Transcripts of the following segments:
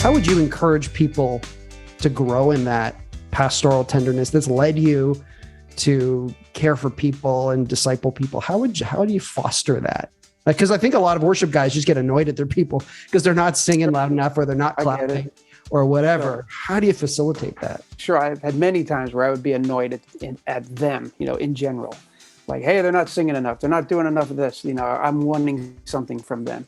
How would you encourage people to grow in that pastoral tenderness that's led you to care for people and disciple people? How do you foster that? Because I think a lot of worship guys just get annoyed at their people because they're not singing loud enough or they're not clapping or whatever. Sure. How do you facilitate that? Sure. I've had many times where I would be annoyed at them, in general. Like, hey, they're not singing enough. They're not doing enough of this. I'm wanting something from them.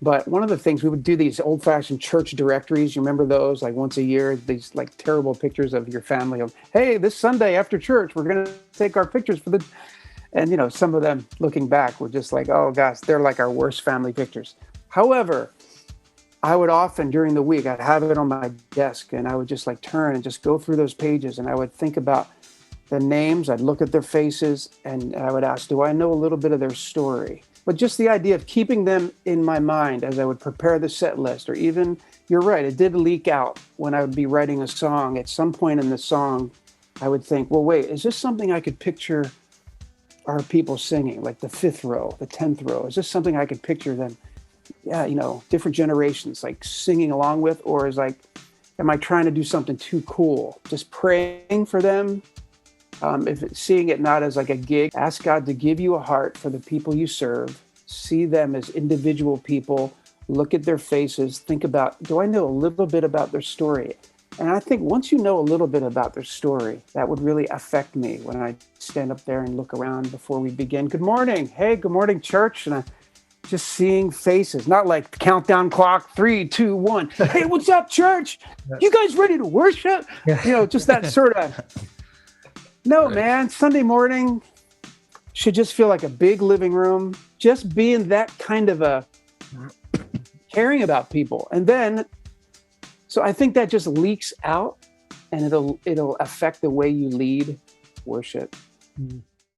But one of the things, we would do these old-fashioned church directories. You remember those? Like once a year, these like terrible pictures of your family of, hey, this Sunday after church, we're going to take our pictures for the... And, some of them looking back were just like, oh gosh, they're like our worst family pictures. However, I would often during the week, I'd have it on my desk and I would just like turn and just go through those pages and I would think about the names. I'd look at their faces and I would ask, do I know a little bit of their story? But just the idea of keeping them in my mind as I would prepare the set list, or even, you're right, it did leak out when I would be writing a song. At some point in the song, I would think, well, wait, is this something I could picture our people singing, like the 5th row, the 10th row? Is this something I could picture them, different generations, like singing along with? Or am I trying to do something too cool? Just praying for them. Seeing it not as like a gig, ask God to give you a heart for the people you serve, see them as individual people, look at their faces, think about, do I know a little bit about their story? And I think once you know a little bit about their story, that would really affect me when I stand up there and look around before we begin. Good morning. Hey, good morning, church. And just seeing faces, not like countdown clock, 3, 2, 1. Hey, what's up, church? You guys ready to worship? Just that sort of... No, man, Sunday morning should just feel like a big living room, just being that kind of a caring about people. And then, so I think that just leaks out and it'll affect the way you lead worship.